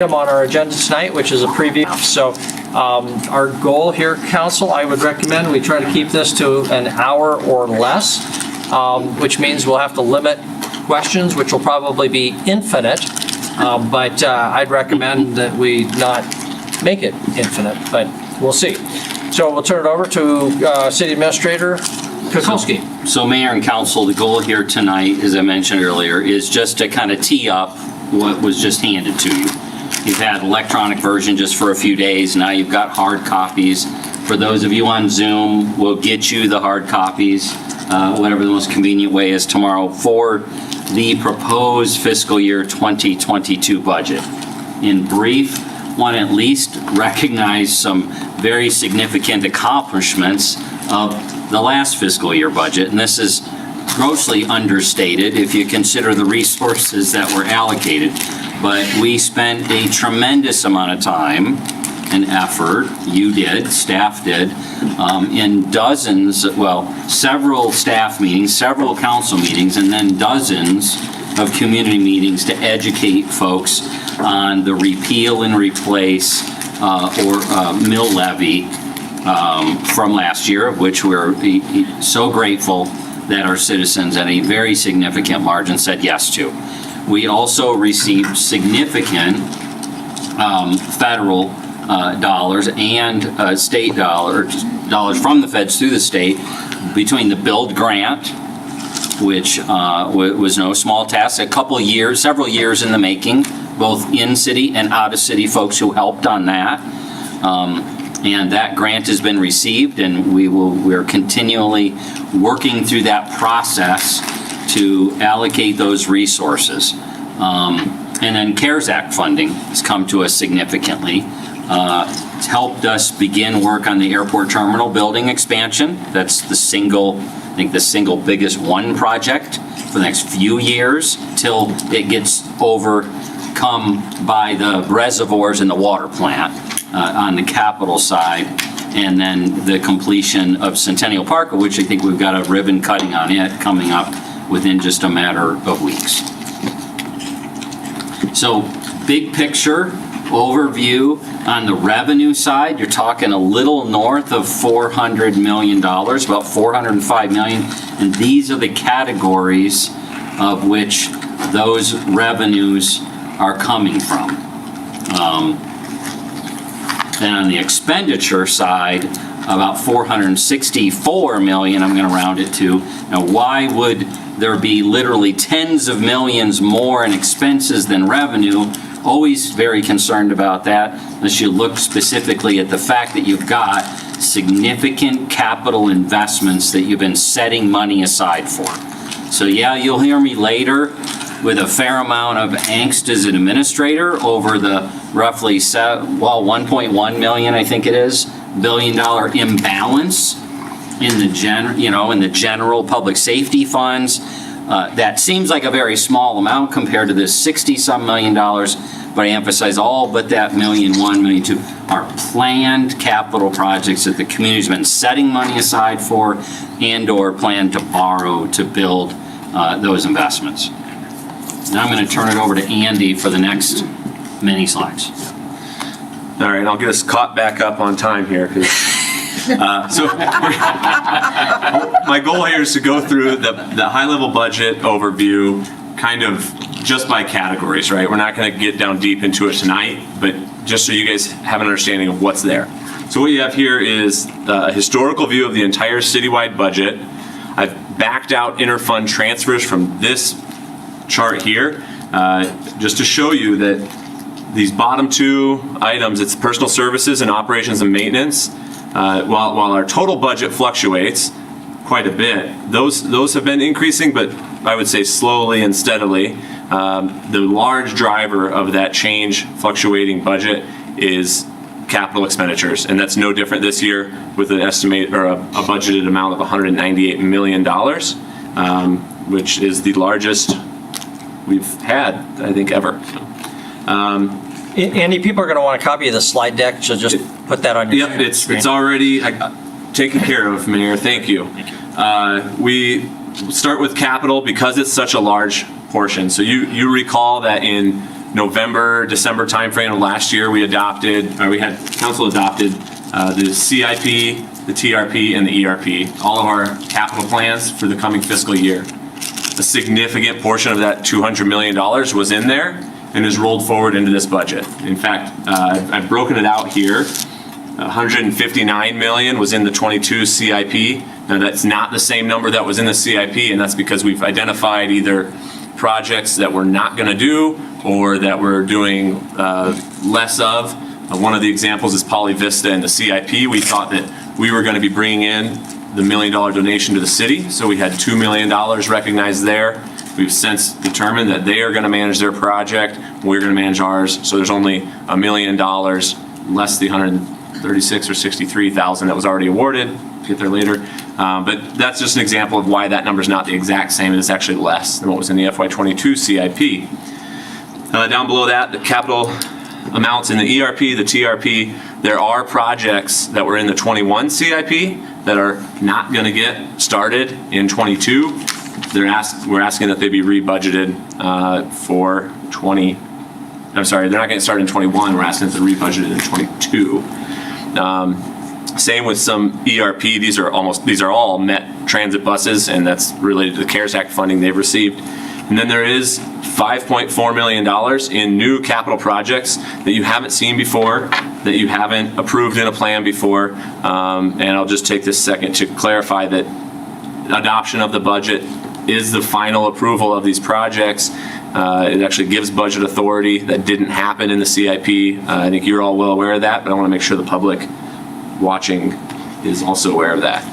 On our agenda tonight, which is a preview. So our goal here, Council, I would recommend we try to keep this to an hour or less, which means we'll have to limit questions, which will probably be infinite, but I'd recommend that we not make it infinite, but we'll see. So we'll turn it over to City Administrator Kukulski. So Mayor and Council, the goal here tonight, as I mentioned earlier, is just to kind of tee up what was just handed to you. You've had electronic version just for a few days. Now you've got hard copies. For those of you on Zoom, we'll get you the hard copies, whatever the most convenient way is tomorrow, for the proposed fiscal year 2022 budget. In brief, want to at least recognize some very significant accomplishments of the last fiscal year budget. And this is grossly understated if you consider the resources that were allocated. But we spent a tremendous amount of time and effort, you did, staff did, in dozens, well, several staff meetings, several council meetings, and then dozens of community meetings to educate folks on the repeal and replace or mill levy from last year, of which we're so grateful that our citizens at a very significant margin said yes to. We also received significant federal dollars and state dollars from the feds through the state between the BUILD grant, which was no small task, several years in the making, both in city and out of city folks who helped on that. And that grant has been received, and we're continually working through that process to allocate those resources. And then CARES Act funding has come to us significantly. It's helped us begin work on the airport terminal building expansion. That's the single biggest one project for the next few years till it gets overcome by the reservoirs and the water plant on the capital side. And then the completion of Centennial Park, which I think we've got a ribbon cutting on it coming up within just a matter of weeks. So big picture overview on the revenue side, you're talking a little north of $400 million, about $405 million. And these are the categories of which those revenues are coming from. Then on the expenditure side, about $464 million, I'm going to round it to. Now, why would there be literally tens of millions more in expenses than revenue? Always very concerned about that, unless you look specifically at the fact that you've got significant capital investments that you've been setting money aside for. So yeah, you'll hear me later with a fair amount of angst as an administrator over the roughly, 1.1 million, I think it is, $1 billion imbalance in the general public safety funds. That seems like a very small amount compared to this 60-some million dollars, but I emphasize all but that $1.1 million, $1.2 million are planned capital projects that the community's been setting money aside for and/or plan to borrow to build those investments. Now I'm going to turn it over to Andy for the next many slides. All right, I'll get us caught back up on time here. So my goal here is to go through the high-level budget overview kind of just by categories, right? We're not going to get down deep into it tonight, but just so you guys have an understanding of what's there. So what you have here is a historical view of the entire citywide budget. I've backed out interfund transfers from this chart here just to show you that these bottom two items, it's personal services and operations and maintenance. While our total budget fluctuates quite a bit, those have been increasing, but I would say slowly and steadily. The large driver of that change fluctuating budget is capital expenditures, and that's no different this year with an estimate or a budgeted amount of $198 million, which is the largest we've had, I think, ever. Andy, people are going to want a copy of the slide deck, so just put that on your screen. Yep, it's already taken care of, Mayor. Thank you. We start with capital because it's such a large portion. So you recall that in November, December timeframe of last year, council adopted the CIP, the TRP, and the ERP, all of our capital plans for the coming fiscal year. A significant portion of that $200 million was in there and is rolled forward into this budget. In fact, I've broken it out here. 159 million was in the 22 CIP. Now that's not the same number that was in the CIP, and that's because we've identified either projects that we're not going to do or that we're doing less of. One of the examples is Poly Vista in the CIP. We thought that we were going to be bringing in the $1 million donation to the city, so we had $2 million recognized there. We've since determined that they are going to manage their project, we're going to manage ours, so there's only $1 million less the 136 or 63,000 that was already awarded. Get there later. But that's just an example of why that number is not the exact same. It's actually less than what was in the FY22 CIP. Down below that, the capital amounts in the ERP, the TRP, there are projects that were in the 21 CIP that are not going to get started in 22. We're asking that they be rebudgeted for 20. I'm sorry, they're not getting started in 21. We're asking that they're rebudgeted in 22. Same with some ERP. These are all MET transit buses, and that's related to the CARES Act funding they've received. And then there is $5.4 million in new capital projects that you haven't seen before, that you haven't approved in a plan before. And I'll just take this second to clarify that adoption of the budget is the final approval of these projects. It actually gives budget authority. That didn't happen in the CIP. I think you're all well aware of that, but I want to make sure the public watching is also aware of that.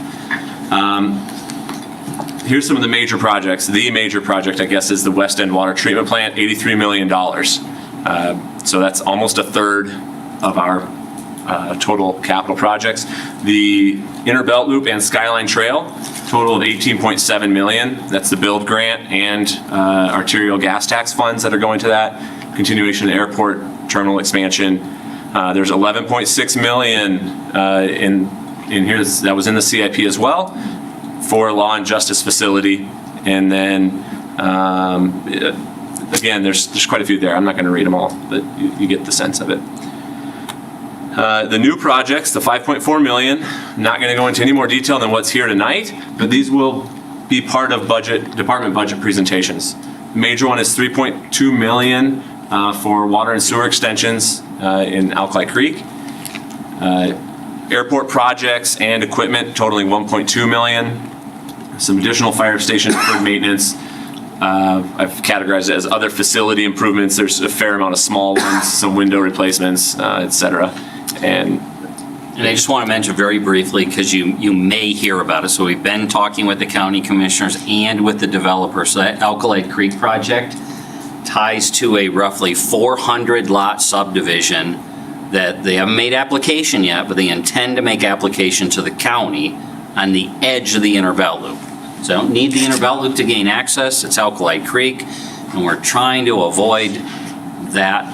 Here's some of the major projects. The major project, I guess, is the West End Water Treatment Plant, $83 million. So that's almost a third of our total capital projects. The Inner Belt Loop and Skyline Trail, total of $18.7 million. That's the build grant and arterial gas tax funds that are going to that. Continuation of the airport terminal expansion. There's $11.6 million in here that was in the CIP as well for a law and justice facility. And then again, there's quite a few there. I'm not going to read them all, but you get the sense of it. The new projects, the $5.4 million, not going to go into any more detail than what's here tonight, but these will be part of department budget presentations. The major one is $3.2 million for water and sewer extensions in Alkali Creek. Airport projects and equipment totaling $1.2 million. Some additional fire station maintenance. I've categorized it as other facility improvements. There's a fair amount of small ones, some window replacements, etc. And I just want to mention very briefly, because you may hear about it, so we've been talking with the county commissioners and with the developers. So that Alkali Creek project ties to a roughly 400 lot subdivision that they haven't made application yet, but they intend to make application to the county on the edge of the Inner Belt Loop. So I don't need the Inner Belt Loop to gain access. It's Alkali Creek, and we're trying to avoid that.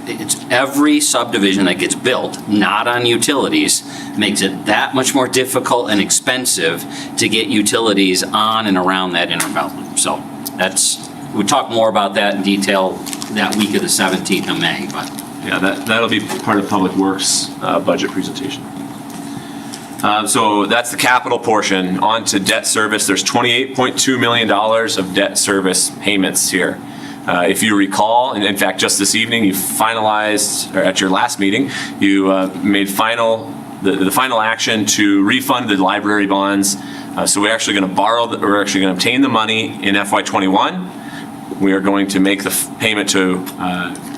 It's every subdivision that gets built, not on utilities, makes it that much more difficult and expensive to get utilities on and around that Inner Belt Loop. So we'll talk more about that in detail that week of the 17th of May. But yeah, that'll be part of Public Works budget presentation. So that's the capital portion. On to debt service. There's $28.2 million of debt service payments here. If you recall, and in fact, just this evening, you finalized, or at your last meeting, you made the final action to refund the library bonds. So we're actually going to obtain the money in FY21. We are going to make the payment to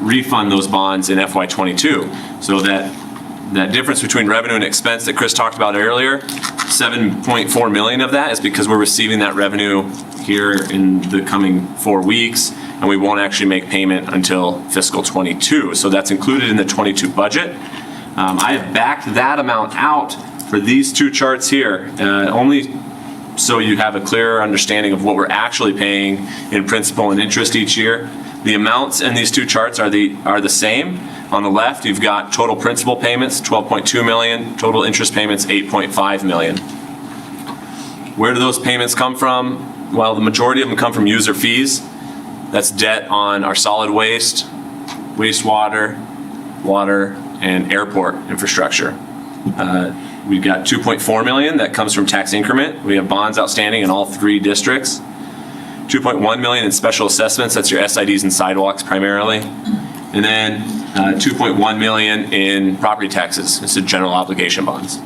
refund those bonds in FY22. So that difference between revenue and expense that Chris talked about earlier, $7.4 million of that is because we're receiving that revenue here in the coming 4 weeks, and we won't actually make payment until fiscal 22. So that's included in the 22 budget. I have backed that amount out for these two charts here, only so you have a clearer understanding of what we're actually paying in principal and interest each year. The amounts in these two charts are the same. On the left, you've got total principal payments, $12.2 million, total interest payments, $8.5 million. Where do those payments come from? Well, the majority of them come from user fees. That's debt on our solid waste, wastewater, water, and airport infrastructure. We've got 2.4 million that comes from tax increment. We have bonds outstanding in all 3 districts. 2.1 million in special assessments, that's your SIDs and sidewalks primarily. And then 2.1 million in property taxes, it's the general obligation bonds.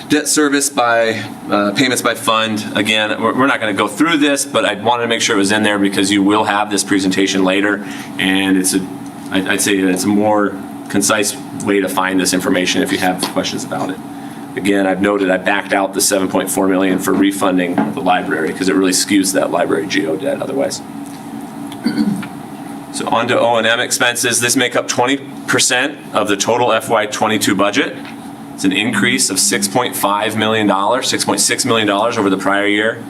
Debt service by payments by fund. Again, we're not going to go through this, but I wanted to make sure it was in there because you will have this presentation later, and I'd say that it's a more concise way to find this information if you have questions about it. Again, I've noted I backed out the 7.4 million for refunding the library because it really skews that library geo debt otherwise. So on to O&M expenses. This make up 20% of the total FY22 budget. It's an increase of $6.5 million, $6.6 million over the prior year.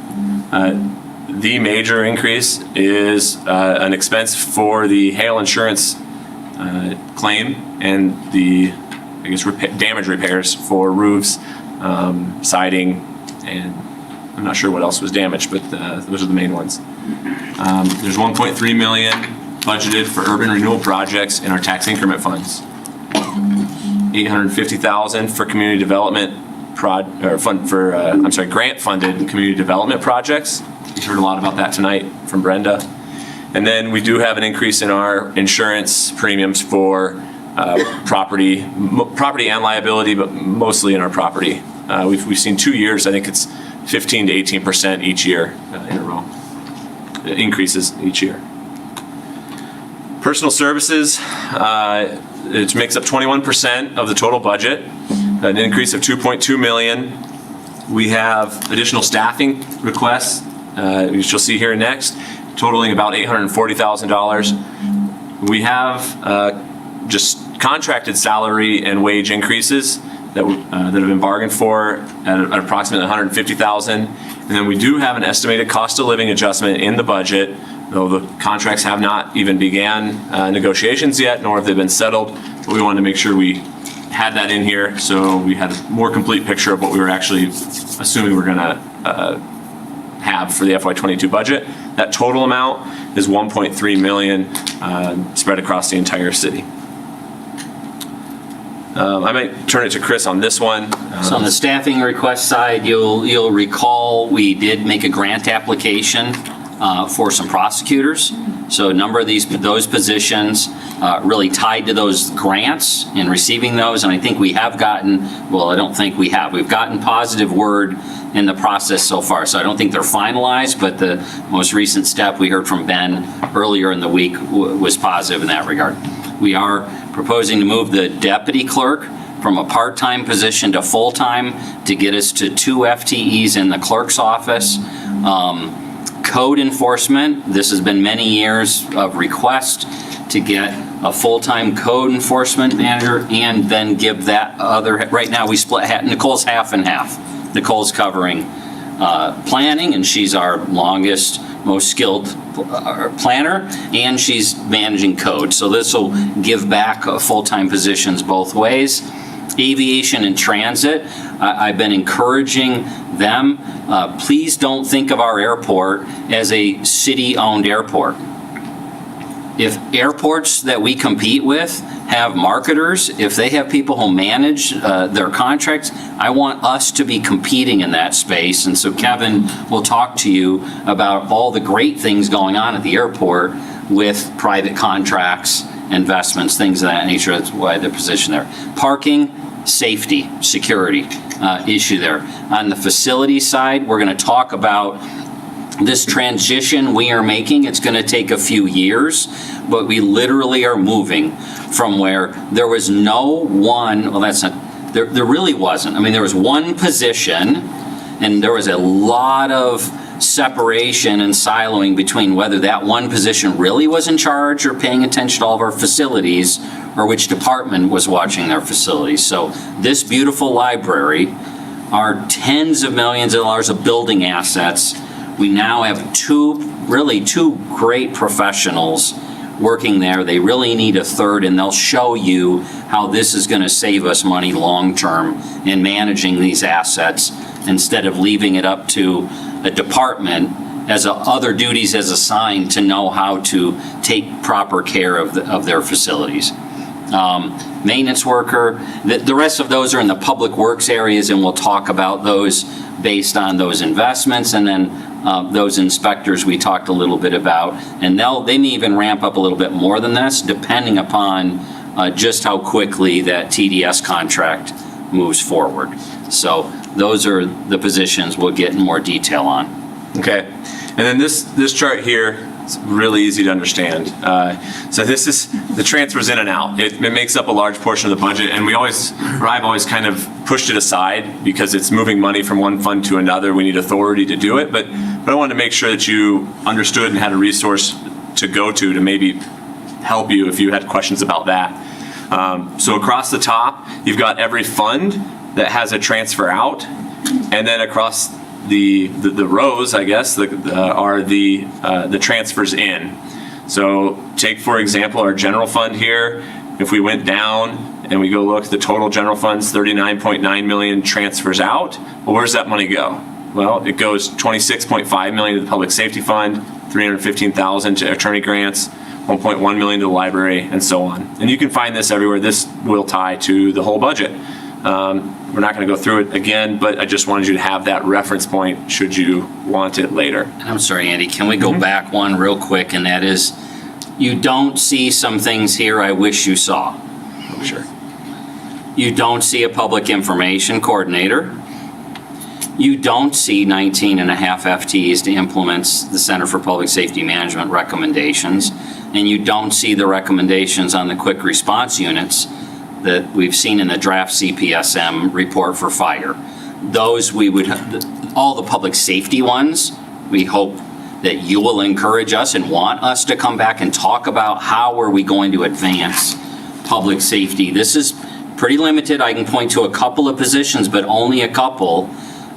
The major increase is an expense for the hail insurance claim and the, I guess, damage repairs for roofs, siding, and I'm not sure what else was damaged, but those are the main ones. There's 1.3 million budgeted for urban renewal projects in our tax increment funds. 850,000 for community development grant-funded community development projects. You heard a lot about that tonight from Brenda. And then we do have an increase in our insurance premiums for property and liability, but mostly in our property. We've seen 2 years, I think it's 15 to 18% each year in a row. It increases each year. Personal services, it makes up 21% of the total budget, an increase of 2.2 million. We have additional staffing requests, which you'll see here next, totaling about $840,000. We have just contracted salary and wage increases that have been bargained for at approximately $150,000. And then we do have an estimated cost of living adjustment in the budget, though the contracts have not even began negotiations yet, nor have they been settled. But we wanted to make sure we had that in here so we had a more complete picture of what we were actually assuming we're going to have for the FY22 budget. That total amount is 1.3 million spread across the entire city. I might turn it to Chris on this one. So on the staffing request side, you'll recall we did make a grant application for some prosecutors. So a number of those positions really tied to those grants and receiving those. And I think we have gotten, well, I don't think we have. We've gotten positive word in the process so far. So I don't think they're finalized, but the most recent step we heard from Ben earlier in the week was positive in that regard. We are proposing to move the deputy clerk from a part-time position to full-time to get us to 2 FTEs in the clerk's office. Code enforcement, this has been many years of request to get a full-time code enforcement manager and then give that other, right now we split, Nicole's half and half. Nicole's covering planning, and she's our longest, most skilled planner, and she's managing code. So this will give back full-time positions both ways. Aviation and transit, I've been encouraging them, please don't think of our airport as a city-owned airport. If airports that we compete with have marketers, if they have people who manage their contracts, I want us to be competing in that space. And so Kevin will talk to you about all the great things going on at the airport with private contracts, investments, things of that nature. That's why they're positioned there. Parking, safety, security issue there. On the facility side, we're going to talk about this transition we are making. It's going to take a few years, but we literally are moving from where there was no one, well, that's not, there really wasn't. I mean, there was one position and there was a lot of separation and siloing between whether that one position really was in charge or paying attention to all of our facilities or which department was watching their facilities. So this beautiful library, our tens of millions of dollars of building assets, we now have two great professionals working there. They really need a third, and they'll show you how this is going to save us money long-term in managing these assets instead of leaving it up to a department other duties as assigned to know how to take proper care of their facilities. Maintenance worker, the rest of those are in the public works areas, and we'll talk about those based on those investments, and then those inspectors we talked a little bit about, and they may even ramp up a little bit more than this, depending upon just how quickly that TDS contract moves forward. So those are the positions we'll get in more detail on. Okay, and then this chart here, it's really easy to understand. So this is the transfers in and out. It makes up a large portion of the budget, and I've always kind of pushed it aside because it's moving money from one fund to another. We need authority to do it, but I wanted to make sure that you understood and had a resource to go to maybe help you if you had questions about that. So across the top, you've got every fund that has a transfer out, and then across the rows, I guess, are the transfers in. So take, for example, our general fund here. If we went down and we go look, the total general fund's 39.9 million transfers out. Well, where's that money go? Well, it goes 26.5 million to the public safety fund, 315,000 to attorney grants, 1.1 million to the library, and so on. And you can find this everywhere. This will tie to the whole budget. We're not going to go through it again, but I just wanted you to have that reference point should you want it later. I'm sorry, Andy, can we go back one real quick, and that is, you don't see some things here I wish you saw. Oh, sure. You don't see a public information coordinator. You don't see 19 and a half FTEs to implement the Center for Public Safety Management recommendations, and you don't see the recommendations on the quick response units that we've seen in the draft CPSM report for fire. Those we would, all the public safety ones, we hope that you will encourage us and want us to come back and talk about how are we going to advance public safety. This is pretty limited. I can point to a couple of positions, but only a couple.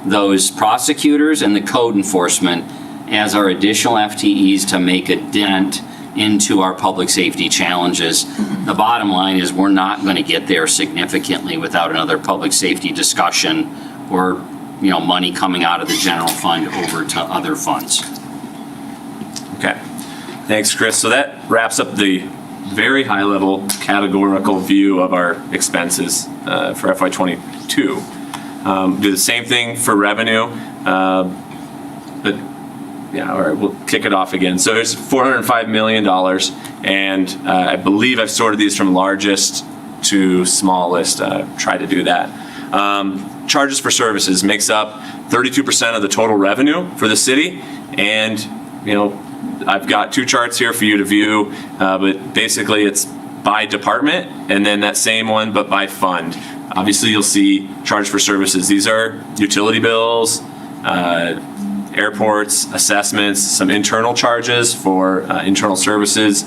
Those prosecutors and the code enforcement as our additional FTEs to make a dent into our public safety challenges. The bottom line is we're not going to get there significantly without another public safety discussion or, money coming out of the general fund over to other funds. Okay. Thanks, Chris. So that wraps up the very high level categorical view of our expenses for FY22. Do the same thing for revenue, but yeah, all right, we'll kick it off again. So there's $405 million, and I believe I've sorted these from largest to smallest. Try to do that. Charges for services makes up 32% of the total revenue for the city, and I've got two charts here for you to view, but basically it's by department, and then that same one, but by fund. Obviously, you'll see charge for services. These are utility bills, airports, assessments, some internal charges for internal services,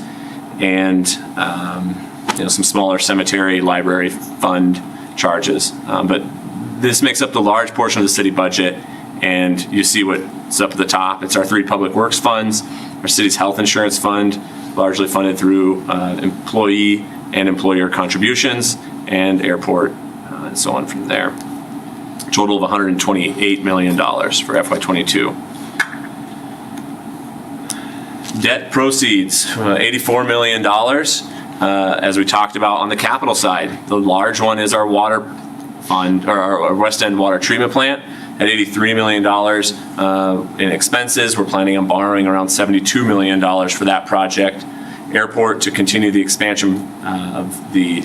and some smaller cemetery, library fund charges. But this makes up the large portion of the city budget, and you see what's up at the top. It's our three public works funds, our city's health insurance fund, largely funded through employee and employer contributions, and airport, and so on from there. Total of $128 million for FY22. Debt proceeds, $84 million, as we talked about on the capital side. The large one is our water fund, or our West End water treatment plant at $83 million in expenses. We're planning on borrowing around $72 million for that project. Airport to continue the expansion of the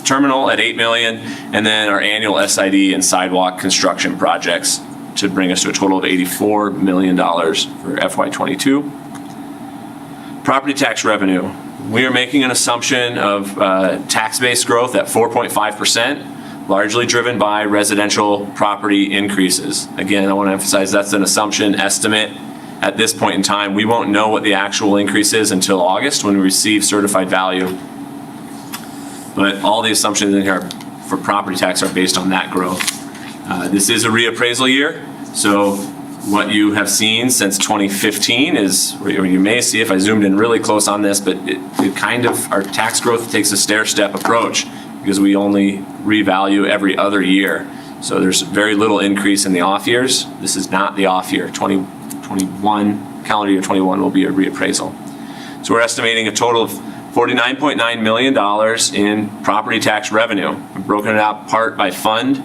terminal at $8 million, and then our annual SID and sidewalk construction projects to bring us to a total of $84 million for FY22. Property tax revenue. We are making an assumption of tax-based growth at 4.5%, largely driven by residential property increases. Again, I want to emphasize that's an assumption estimate. At this point in time, we won't know what the actual increase is until August when we receive certified value. But all the assumptions in here for property tax are based on that growth. This is a reappraisal year, so what you have seen since 2015 is, or you may see if I zoomed in really close on this, but it kind of, our tax growth takes a stair-step approach because we only revalue every other year. So there's very little increase in the off years. This is not the off year. 2021 21, calendar year 21 will be a reappraisal. So we're estimating a total of $49.9 million in property tax revenue. I've broken it out part by fund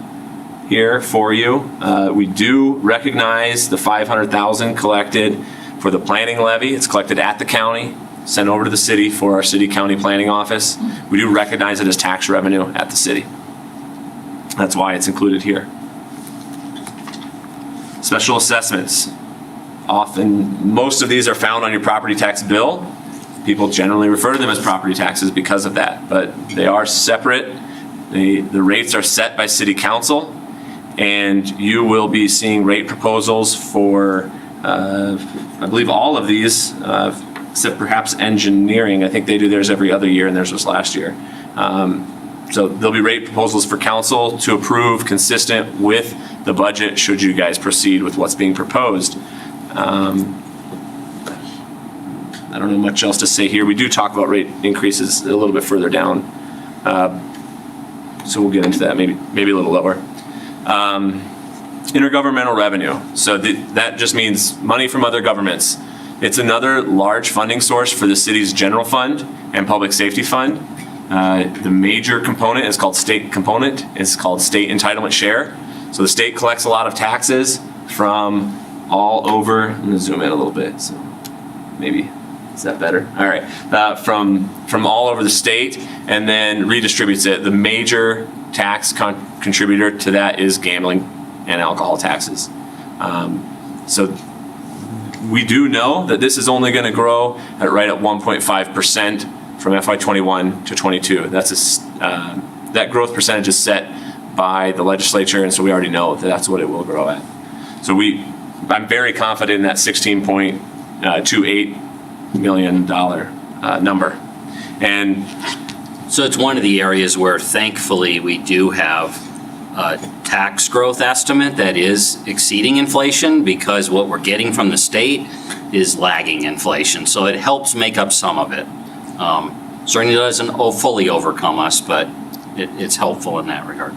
here for you. We do recognize the $500,000 collected for the planning levy. It's collected at the county, sent over to the city for our city-county planning office. We do recognize it as tax revenue at the city. That's why it's included here. Special assessments. Often, most of these are found on your property tax bill. People generally refer to them as property taxes because of that, but they are separate. The rates are set by city council, and you will be seeing rate proposals for, I believe, all of these, except perhaps engineering. I think they do theirs every other year, and theirs was last year. So there'll be rate proposals for council to approve consistent with the budget should you guys proceed with what's being proposed. I don't know much else to say here. We do talk about rate increases a little bit further down. So we'll get into that, maybe a little lower. Intergovernmental revenue. So that just means money from other governments. It's another large funding source for the city's general fund and public safety fund. The major component is called state component. It's called state entitlement share. So the state collects a lot of taxes from all over. I'm gonna zoom in a little bit. So maybe, is that better? All right. From all over the state, and then redistributes it. The major tax contributor to that is gambling and alcohol taxes. So we do know that this is only going to grow at right at 1.5% from FY21 to 22. That's that growth percentage is set by the legislature, and so we already know that that's what it will grow at. So I'm very confident in that $16.28 million number. And So it's one of the areas where thankfully we do have a tax growth estimate that is exceeding inflation, because what we're getting from the state is lagging inflation. So it helps make up some of it. Certainly doesn't fully overcome us, but it's helpful in that regard.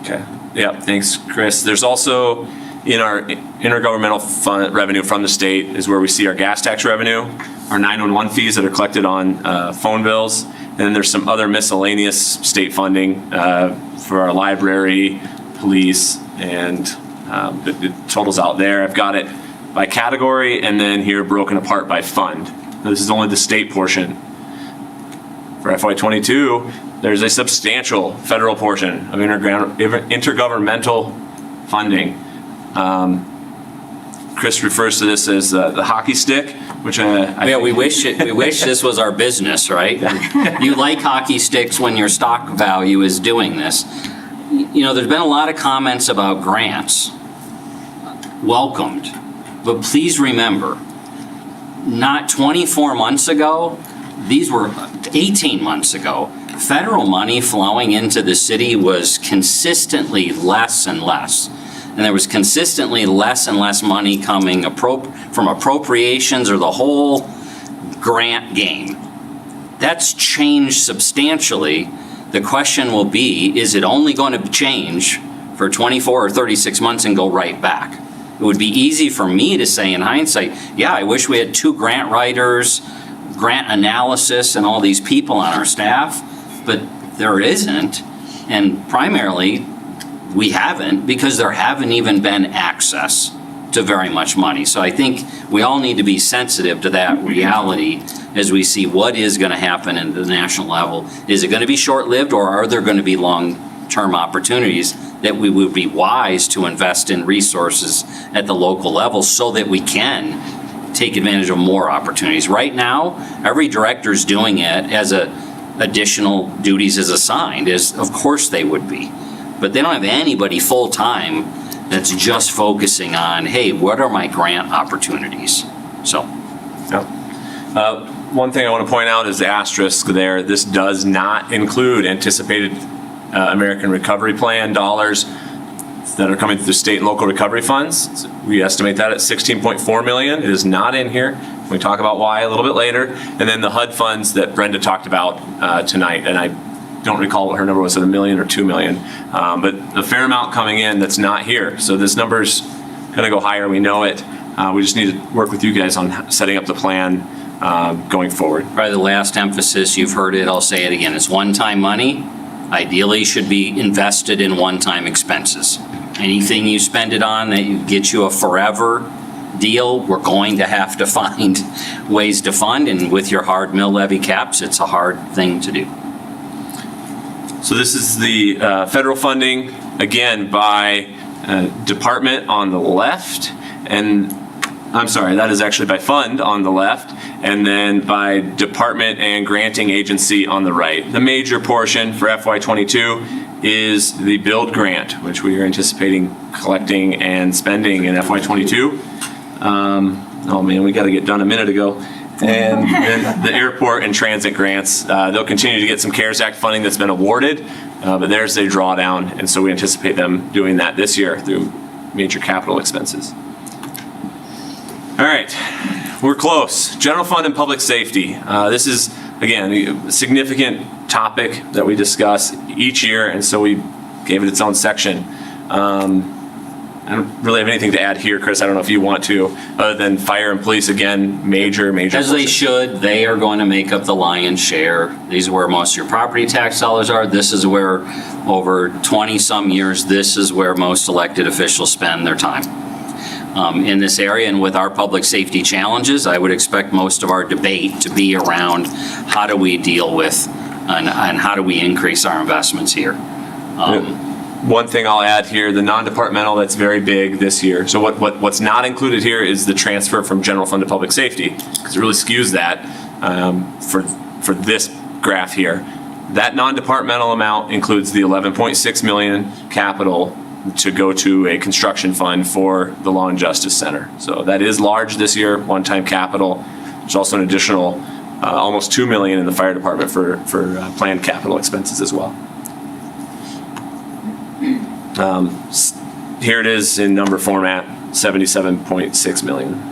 okay, yeah, thanks, Chris. There's also in our intergovernmental fund revenue from the state is where we see our gas tax revenue, our 911 fees that are collected on phone bills, and then there's some other miscellaneous state funding for our library, police, and the totals out there. I've got it by category and then here broken apart by fund. Now, this is only the state portion. For FY22, there's a substantial federal portion of intergovernmental funding. Chris refers to this as the hockey stick, which We wish this was our business, right? You like hockey sticks when your stock value is doing this. You know, there's been a lot of comments about grants. Welcomed. But please remember, not 24 months ago, these were 18 months ago. Federal money flowing into the city was consistently less and less. And there was consistently less and less money coming from appropriations or the whole grant game. That's changed substantially. The question will be, is it only going to change for 24 or 36 months and go right back? It would be easy for me to say in hindsight, yeah, I wish we had 2 grant writers, grant analysis, and all these people on our staff, but there isn't. And primarily, we haven't, because there haven't even been access to very much money. So I think we all need to be sensitive to that reality as we see what is going to happen at the national level. Is it going to be short-lived, or are there going to be long-term opportunities that we would be wise to invest in resources at the local level so that we can take advantage of more opportunities? Right now, every director's doing it as additional duties is assigned, of course they would be. But they don't have anybody full-time that's just focusing on, hey, what are my grant opportunities? So. Yeah. One thing I want to point out is the asterisk there. This does not include anticipated American Recovery Plan dollars that are coming through state and local recovery funds. We estimate that at $16.4 million. It is not in here. We talk about why a little bit later. And then the HUD funds that Brenda talked about tonight, and I don't recall what her number was, at $1 million or $2 million, but a fair amount coming in that's not here. So this number's going to go higher. We know it. We just need to work with you guys on setting up the plan going forward. Probably the last emphasis, you've heard it, I'll say it again, it's one-time money. Ideally should be invested in one-time expenses. Anything you spend it on that gets you a forever deal, we're going to have to find ways to fund, and with your hard mill levy caps, it's a hard thing to do. So this is the federal funding, again, by department on the left, and I'm sorry, that is actually by fund on the left, and then by department and granting agency on the right. The major portion for FY22 is the build grant, which we are anticipating collecting and spending in FY22. Oh man, we got to get done a minute ago. And then the airport and transit grants, they'll continue to get some CARES Act funding that's been awarded, but there's a drawdown, and so we anticipate them doing that this year through major capital expenses. All right, we're close. General fund and public safety. This is, again, a significant topic that we discuss each year, and so we gave it its own section. I don't really have anything to add here, Chris. I don't know if you want to, other than fire and police, again, major. As they should, they are going to make up the lion's share. These are where most of your property tax dollars are. This is where, over 20-some years, this is where most elected officials spend their time. In this area, and with our public safety challenges, I would expect most of our debate to be around how do we deal with and how do we increase our investments here. One thing I'll add here, the non-departmental, that's very big this year. So what's not included here is the transfer from general fund to public safety, because it really skews that for this graph here. That non-departmental amount includes the 11.6 million capital to go to a construction fund for the Law and Justice Center. So that is large this year, one-time capital. There's also an additional almost 2 million in the fire department for planned capital expenses as well. Here it is in number format, 77.6 million.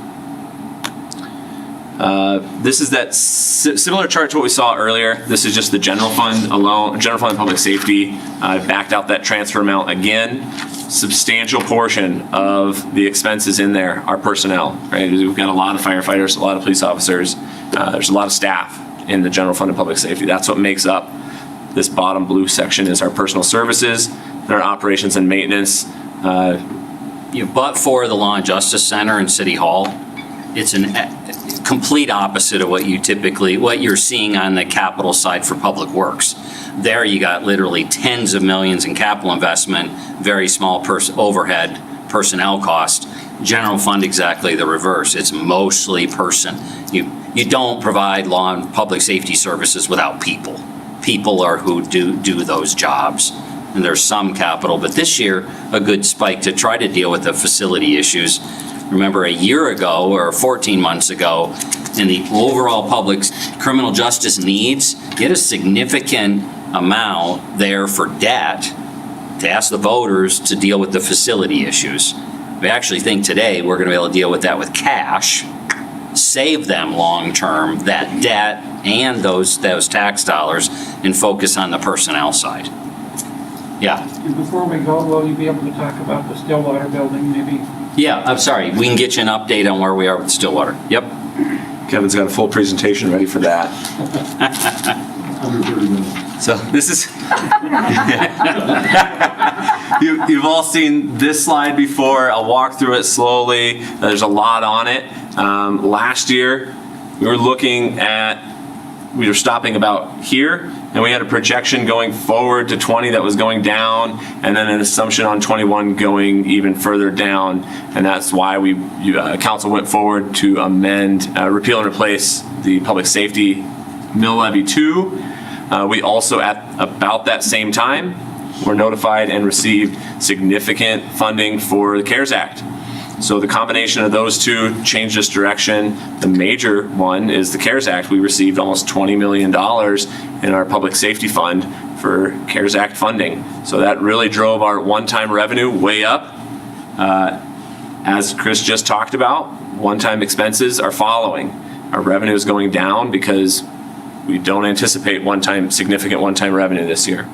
This is that similar chart to what we saw earlier. This is just the general fund alone, general fund and public safety. I've backed out that transfer amount again. Substantial portion of the expenses in there are personnel, right? We've got a lot of firefighters, a lot of police officers. There's a lot of staff in the general fund and public safety. That's what makes up this bottom blue section is our personal services, and our operations and maintenance. But for the Law and Justice Center and City Hall, it's a complete opposite of what you're seeing on the capital side for public works. There you got literally tens of millions in capital investment, very small overhead, personnel cost. General fund, exactly the reverse. It's mostly person. You don't provide law and public safety services without people. People are who do those jobs. And there's some capital, but this year, a good spike to try to deal with the facility issues. Remember a year ago or 14 months ago, in the overall public criminal justice needs, get a significant amount there for debt to ask the voters to deal with the facility issues. We actually think today we're going to be able to deal with that with cash, save them long-term, that debt and those tax dollars, and focus on the personnel side. Yeah. And before we go, will you be able to talk about the Stillwater building, maybe? Yeah, I'm sorry. We can get you an update on where we are with Stillwater. Yep. Kevin's got a full presentation ready for that. Under 30 minutes. So this is, you've all seen this slide before. I'll walk through it slowly. There's a lot on it. Last year, we were stopping about here, and we had a projection going forward to 20 that was going down, and then an assumption on 21 going even further down, and that's why council went forward to amend, repeal and replace the public safety mill levy 2. We also, at about that same time, were notified and received significant funding for the CARES Act. So the combination of those two changed this direction. The major one is the CARES Act. We received almost $20 million in our public safety fund for CARES Act funding. So that really drove our one-time revenue way up. As Chris just talked about, one-time expenses are following. Our revenue is going down because we don't anticipate significant one-time revenue this year.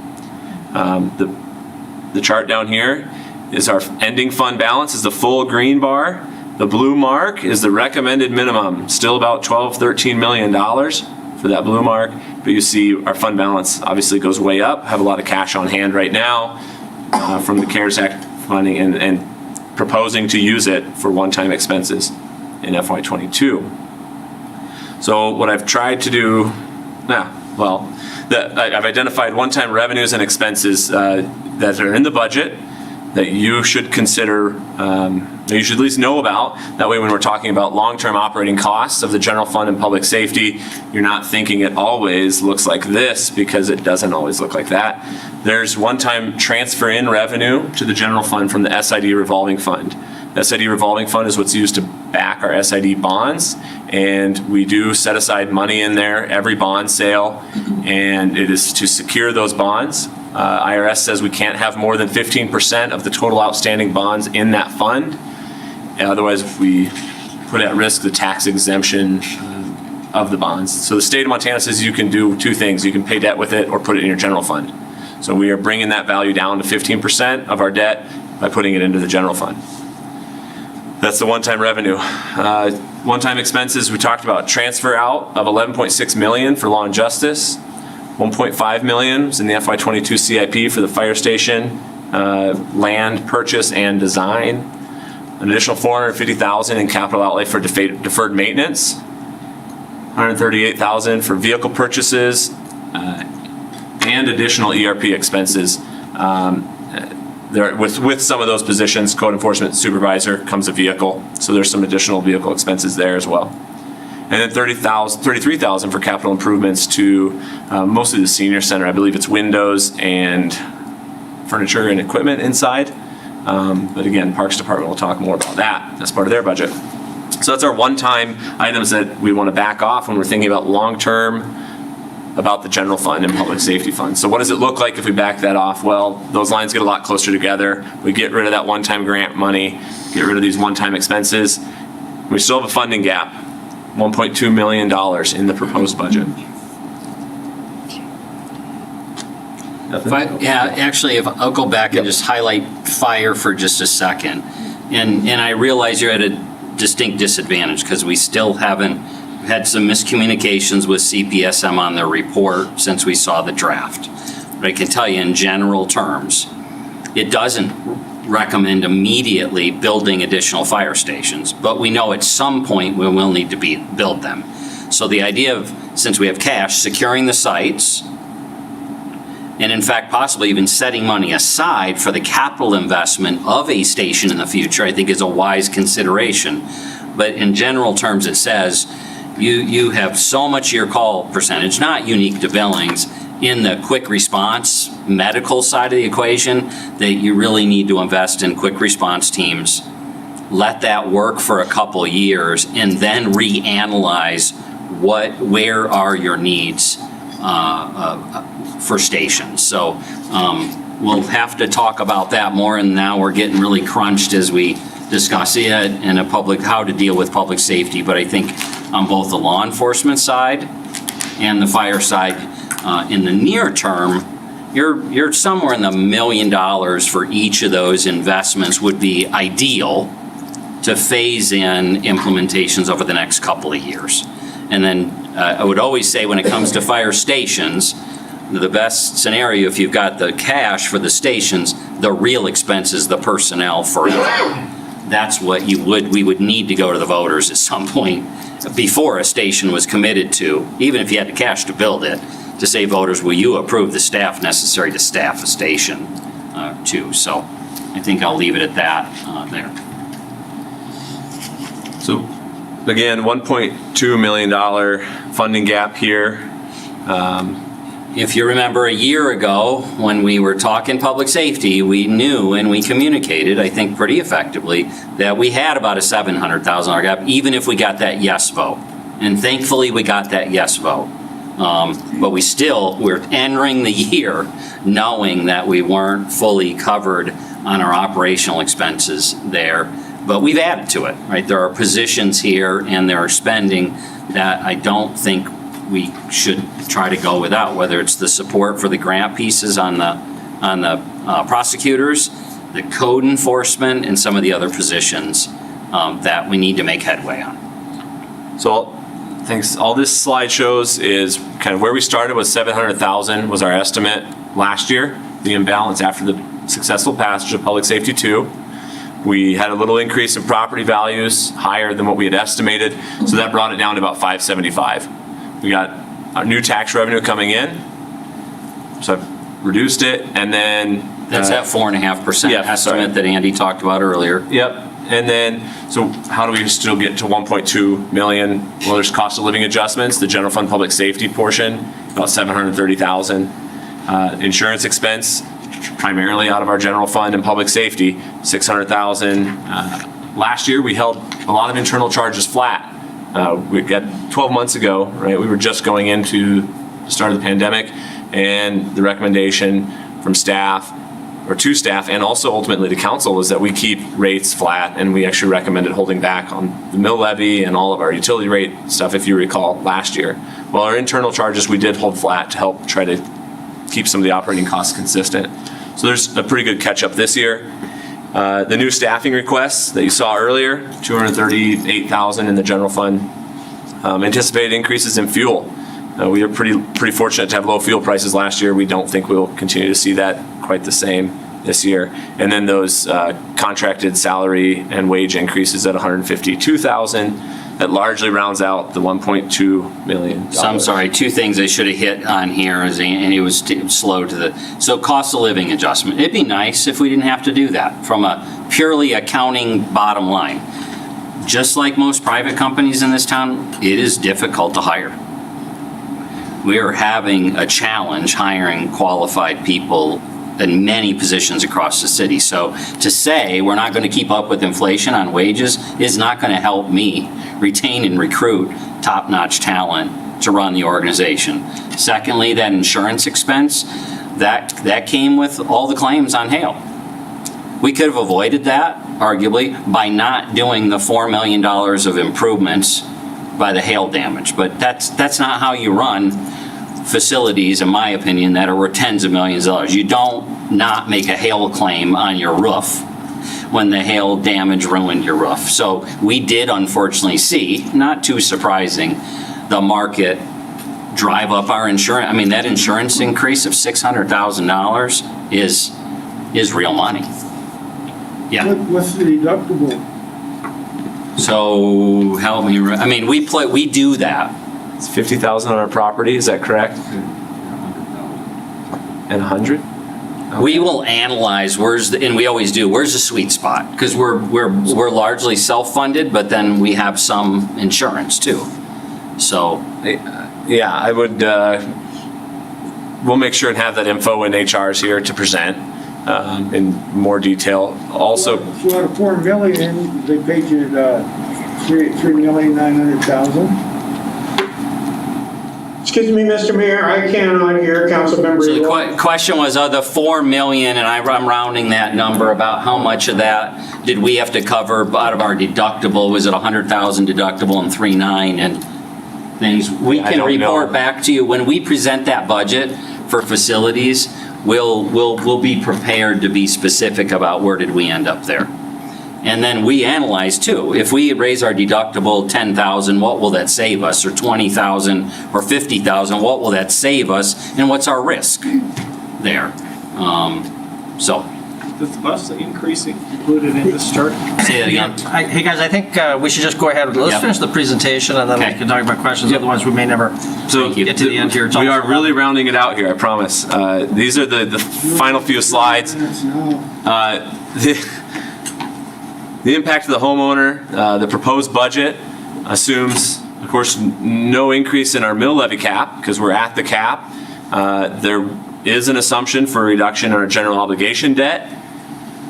The chart down here is our ending fund balance, is the full green bar. The blue mark is the recommended minimum, still about $13 million for that blue mark. But you see our fund balance obviously goes way up, have a lot of cash on hand right now from the CARES Act funding and proposing to use it for one-time expenses in FY22. So what I've tried to do, I've identified one-time revenues and expenses that are in the budget that you should consider, that you should at least know about. That way when we're talking about long-term operating costs of the general fund and public safety, you're not thinking it always looks like this, because it doesn't always look like that. There's one-time transfer in revenue to the general fund from the SID revolving fund. The SID revolving fund is what's used to back our SID bonds, and we do set aside money in there every bond sale, and it is to secure those bonds. IRS says we can't have more than 15% of the total outstanding bonds in that fund. Otherwise, we put at risk the tax exemption of the bonds. So the state of Montana says you can do two things. You can pay debt with it or put it in your general fund. So we are bringing that value down to 15% of our debt by putting it into the general fund. That's the one-time revenue. One-time expenses, we talked about transfer out of $11.6 million for law and justice. $1.5 million is in the FY22 CIP for the fire station, land purchase and design. An additional $450,000 in capital outlay for deferred maintenance. $138,000 for vehicle purchases, and additional ERP expenses. With some of those positions, code enforcement supervisor comes a vehicle, so there's some additional vehicle expenses there as well. And then $33,000 for capital improvements to mostly the senior center. I believe it's windows and furniture and equipment inside. But again, Parks Department will talk more about that as part of their budget. So that's our one-time items that we want to back off when we're thinking about long-term about the general fund and public safety fund. So what does it look like if we back that off? Well, those lines get a lot closer together. We get rid of that one-time grant money, get rid of these one-time expenses. We still have a funding gap, $1.2 million in the proposed budget. If I'll go back and just highlight fire for just a second. And I realize you're at a distinct disadvantage because we still haven't had some miscommunications with CPSM on their report since we saw the draft. But I can tell you in general terms, it doesn't recommend immediately building additional fire stations, but we know at some point we will need to build them. So the idea of, since we have cash, securing the sites, and in fact possibly even setting money aside for the capital investment of a station in the future, I think is a wise consideration. But in general terms, it says you have so much of your call percentage, not unique to Billings, in the quick response medical side of the equation, that you really need to invest in quick response teams. Let that work for a couple years and then reanalyze where are your needs for stations. So we'll have to talk about that more, and now we're getting really crunched as we discuss it in how to deal with public safety. But I think on both the law enforcement side and the fire side, in the near term, you're somewhere in the $1 million for each of those investments would be ideal to phase in implementations over the next couple of years. And then I would always say when it comes to fire stations, the best scenario, if you've got the cash for the stations, the real expense is the personnel forever. That's what we would need to go to the voters at some point before a station was committed to, even if you had the cash to build it, to say, voters, will you approve the staff necessary to staff a station too? So I think I'll leave it at that there. So again, $1.2 million funding gap here. If you remember a year ago, when we were talking public safety, we knew and we communicated, I think pretty effectively, that we had about a $700,000 gap, even if we got that yes vote. And thankfully, we got that yes vote. But we're entering the year knowing that we weren't fully covered on our operational expenses there. But we've added to it, right? There are positions here and there are spending that I don't think we should try to go without, whether it's the support for the grant pieces on the prosecutors, the code enforcement, and some of the other positions that we need to make headway on. So, thanks. All this slide shows is kind of where we started was 700,000 was our estimate last year, the imbalance after the successful passage of Public Safety 2. We had a little increase in property values, higher than what we had estimated, so that brought it down to about 575. We got our new tax revenue coming in, so I've reduced it, and then... That's that 4.5% Yeah, sorry. estimate that Andy talked about earlier. Yep, and then, so how do we still get to 1.2 million? Well, there's cost of living adjustments, the general fund public safety portion, about 730,000. Insurance expense, primarily out of our general fund and public safety, 600,000. Last year, we held a lot of internal charges flat. We got 12 months ago, right? We were just going into the start of the pandemic, and the recommendation from staff, or to staff, and also ultimately to council, was that we keep rates flat, and we actually recommended holding back on the mill levy and all of our utility rate stuff, if you recall, last year. Well, our internal charges, we did hold flat to help try to keep some of the operating costs consistent. So there's a pretty good catch up this year. The new staffing requests that you saw earlier, 238,000 in the general fund. Anticipated increases in fuel. We are pretty fortunate to have low fuel prices last year. We don't think we'll continue to see that quite the same this year. And then those contracted salary and wage increases at 152,000. That largely rounds out the 1.2 million. So I'm sorry, two things I should have hit on here, and he was slow to the, so cost of living adjustment. It'd be nice if we didn't have to do that from a purely accounting bottom line. Just like most private companies in this town, it is difficult to hire. We are having a challenge hiring qualified people in many positions across the city. So to say we're not going to keep up with inflation on wages is not going to help me retain and recruit top-notch talent to run the organization. Secondly, that insurance expense, that came with all the claims on hail. We could have avoided that, arguably, by not doing the $4 million of improvements by the hail damage. But that's not how you run facilities, in my opinion, that are worth tens of millions of dollars. You don't not make a hail claim on your roof when the hail damage ruined your roof. So we did unfortunately see, not too surprising, the market drive up our insurance. I mean, that insurance increase of $600,000 is real money. Yeah. What's the deductible? So help me. I mean, we do that. It's 50,000 on our property, is that correct? And 100? We will analyze and we always do, where's the sweet spot? Because we're largely self-funded, but then we have some insurance too. So. Yeah, I would, we'll make sure and have that info in HR's here to present in more detail. Also. So out of 4 million, they paid you $3,900,000. Excuse me, Mr. Mayor, I cannot hear Councilmember. So the question was, of the 4 million, and I'm rounding that number, about how much of that did we have to cover out of our deductible? Was it 100,000 deductible and 3.9 and things? We can report back to you when we present that budget for facilities. We'll be prepared to be specific about where did we end up there. And then we analyze too. If we raise our deductible 10,000, what will that save us? Or 20,000 or 50,000, what will that save us? And what's our risk there? So. Does the bus increase included in this chart? Say that again. Hey guys, I think we should just go ahead. Let's Yep. finish the presentation and then Okay. we can talk about questions. Otherwise, we may never So get to the end here. It's we are almost- really rounding it out here, I promise. These are the final few slides. The impact of the homeowner, the proposed budget assumes, of course, no increase in our mill levy cap because we're at the cap. There is an assumption for a reduction in our general obligation debt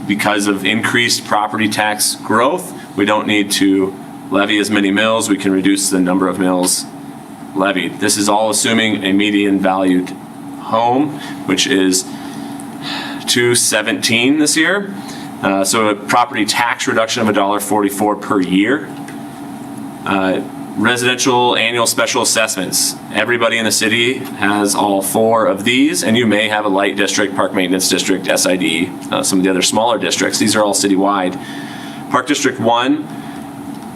because of increased property tax growth. We don't need to levy as many mills. We can reduce the number of mills levied. This is all assuming a median valued home, which is $217 this year. So a property tax reduction of $1.44 per year. Residential annual special assessments. Everybody in the city has all 4 of these, and you may have a light district, park maintenance district, SID, some of the other smaller districts. These are all citywide. Park District 1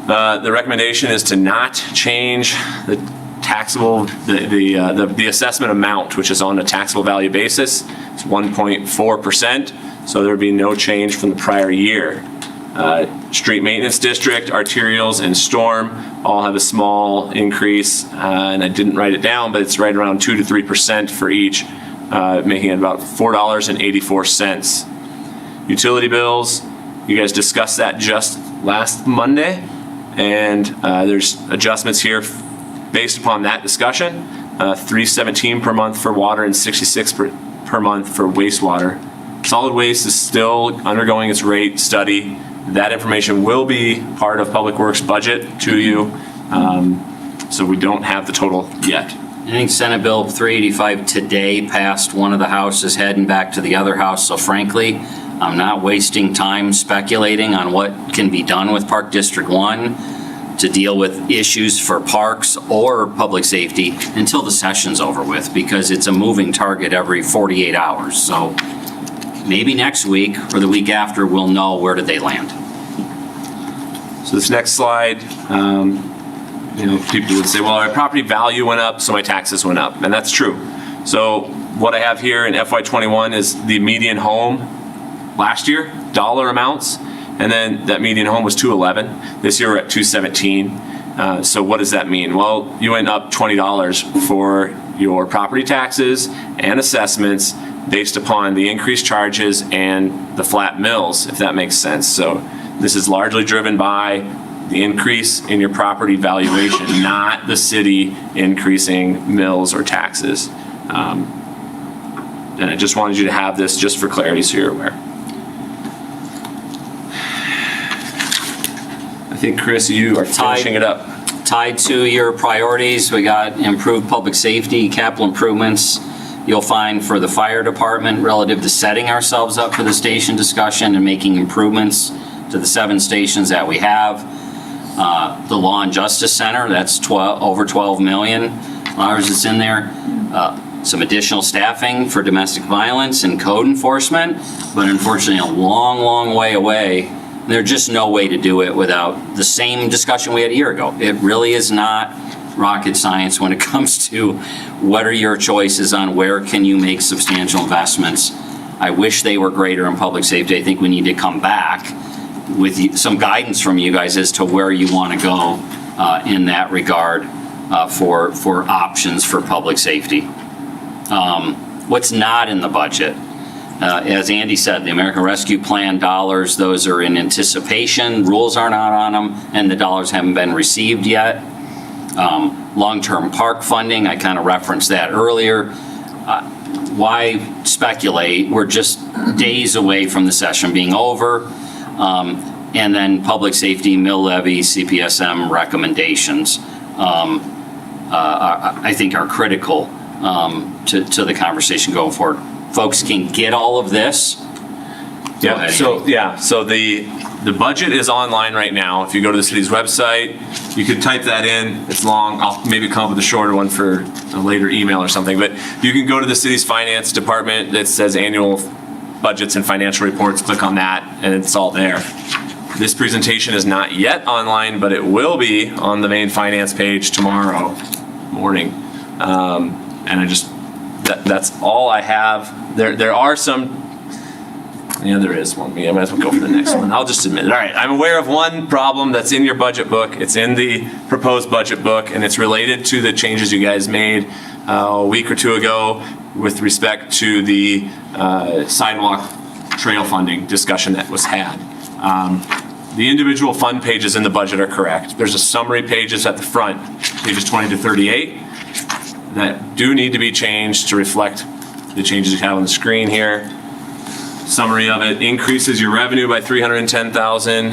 The recommendation is to not change the taxable, the assessment amount, which is on a taxable value basis. It's 1.4%, so there would be no change from the prior year. Street maintenance district, arterials, and storm all have a small increase, and I didn't write it down, but it's right around 2 to 3% for each, making it about $4.84. Utility bills, you guys discussed that just last Monday, and there's adjustments here based upon that discussion. $317 per month for water and $66 per month for wastewater. Solid waste is still undergoing its rate study. That information will be part of Public Works budget to you, so we don't have the total yet. I think Senate Bill 385 today passed one of the houses heading back to the other house, so frankly, I'm not wasting time speculating on what can be done with Park District 1 to deal with issues for parks or public safety until the session's over with, because it's a moving target every 48 hours. So maybe next week or the week after, we'll know where did they land. So this next slide, people would say, well, our property value went up, so my taxes went up, and that's true. So what I have here in FY21 is the median home last year, dollar amounts, and then that median home was $211. This year we're at $217. So what does that mean? Well, you went up $20 for your property taxes and assessments based upon the increased charges and the flat mills, if that makes sense. So this is largely driven by the increase in your property valuation, not the city increasing mills or taxes. And I just wanted you to have this just for clarity so you're aware. I think, Chris, you are finishing it up. Tied to your priorities, we got improved public safety, capital improvements. You'll find for the fire department relative to setting ourselves up for the station discussion and making improvements to the 7 stations that we have. The Law and Justice Center, that's over $12 million. Ours is in there. Some additional staffing for domestic violence and code enforcement, but unfortunately a long, long way away. There's just no way to do it without the same discussion we had a year ago. It really is not rocket science when it comes to what are your choices on where can you make substantial investments. I wish they were greater in public safety. I think we need to come back with some guidance from you guys as to where you want to go in that regard for options for public safety. What's not in the budget? As Andy said, the American Rescue Plan dollars, those are in anticipation. Rules are not on them, and the dollars haven't been received yet. Long-term park funding, I kind of referenced that earlier. Why speculate? We're just days away from the session being over. And then public safety, mill levy, CPSM recommendations, I think are critical to the conversation going forward. Folks can get all of this. Yeah. So the budget is online right now. If you go to the city's website, you could type that in. It's long. I'll maybe come up with a shorter one for a later email or something. But you can go to the city's finance department that says annual budgets and financial reports. Click on that, and it's all there. This presentation is not yet online, but it will be on the main finance page tomorrow morning. And that's all I have. There are some. Yeah, there is one. Yeah, I might as well go for the next one. I'll just admit it. All right, I'm aware of one problem that's in your budget book. It's in the proposed budget book, and it's related to the changes you guys made a week or two ago with respect to the sidewalk trail funding discussion that was had. The individual fund pages in the budget are correct. There's a summary pages at the front, pages 20 to 38, that do need to be changed to reflect the changes you have on the screen here. Summary of it increases your revenue by $310,000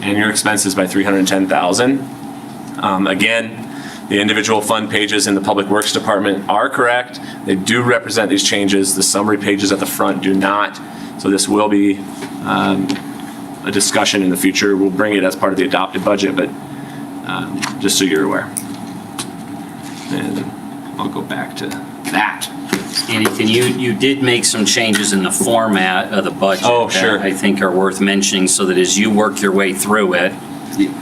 and your expenses by $310,000. Again, the individual fund pages in the Public Works Department are correct. They do represent these changes. The summary pages at the front do not. So this will be a discussion in the future. We'll bring it as part of the adopted budget, but just so you're aware. And I'll go back to that. Andy, you did make some changes in the format of the budget. Oh, sure. That I think are worth mentioning so that as you work your way through it,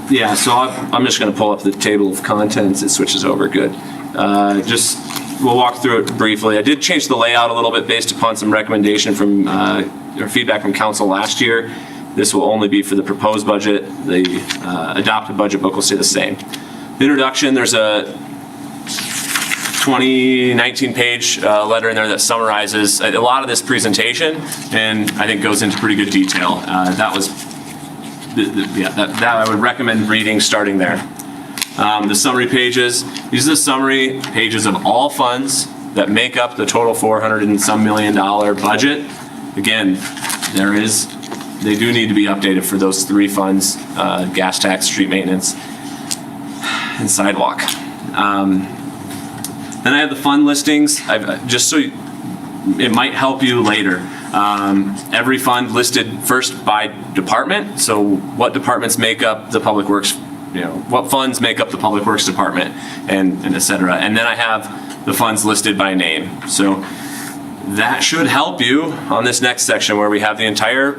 Yeah, so I'm just going to pull up the table of contents. It switches over, good. We'll walk through it briefly. I did change the layout a little bit based upon some recommendation from, or feedback from council last year. This will only be for the proposed budget. The adopted budget book will stay the same. The introduction, there's a 2019 page letter in there that summarizes a lot of this presentation and I think goes into pretty good detail. That I would recommend reading starting there. The summary pages, these are the summary pages of all funds that make up the total $400 and some million budget. Again, they do need to be updated for those three funds, gas tax, street maintenance, and sidewalk. Then I have the fund listings, just so it might help you later. Every fund listed first by department, so what departments make up the public works, what funds make up the public works department, and et cetera. And then I have the funds listed by name. So that should help you on this next section where we have the entire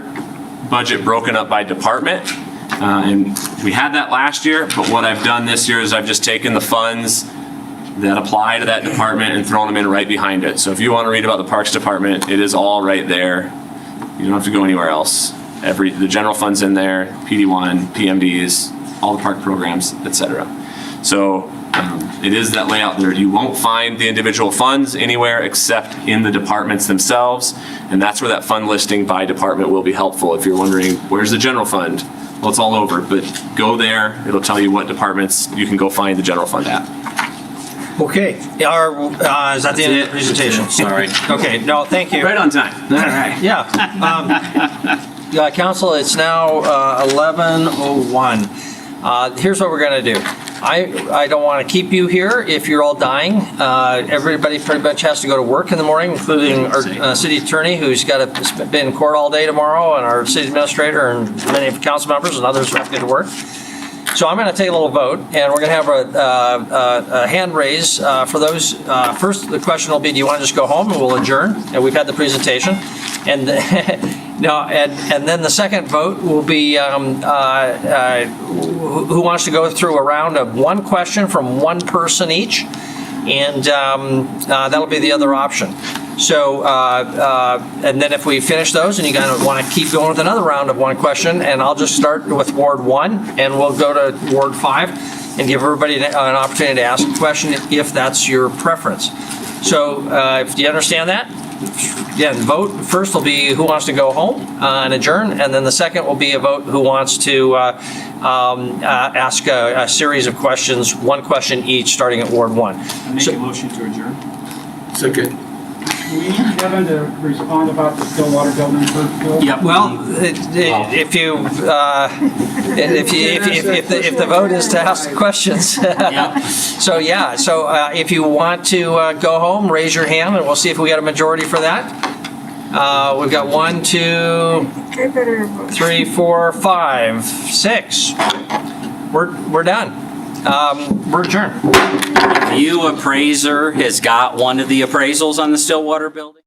budget broken up by department. And we had that last year, but what I've done this year is I've just taken the funds that apply to that department and thrown them in right behind it. So if you want to read about the Parks Department, it is all right there. You don't have to go anywhere else. The general fund's in there, PD1, PMDs, all the park programs, etc. So it is that layout there. You won't find the individual funds anywhere except in the departments themselves, and that's where that fund listing by department will be helpful if you're wondering, where's the general fund? Well, it's all over, but go there. It'll tell you what departments you can go find the general fund at. Okay, is that the end of the presentation? Sorry. Okay, no, thank you. Right on time. All right. Yeah. Council, it's now 11:01. Here's what we're going to do. I don't want to keep you here if you're all dying. Everybody pretty much has to go to work in the morning, including our city attorney, who's got to be in court all day tomorrow, and our city administrator, and many of the council members and others who have to get to work. So I'm going to take a little vote, and we're going to have a hand raise for those. First, the question will be, do you want to just go home, and we'll adjourn? And we've had the presentation. And no, and then the second vote will be who wants to go through a round of one question from one person each, and that'll be the other option. So, and then if we finish those and you guys want to keep going with another round of one question, and I'll just start with Ward 1 and we'll go to Ward 5 and give everybody an opportunity to ask a question if that's your preference. So, do you understand that? Again, vote first will be who wants to go home and adjourn, and then the second will be a vote who wants to ask a series of questions, one question each, starting at Ward 1. I make a motion to adjourn. Second. Do we need Kevin to respond about the Stillwater building first, Bill? Yep. Well, if the vote is to ask questions. Yep. So yeah, if you want to go home, raise your hand, and we'll see if we got a majority for that. We've got 1, 2, 3, 4, 5, 6. We're done. We're adjourned. You appraiser has got one of the appraisals on the Stillwater building?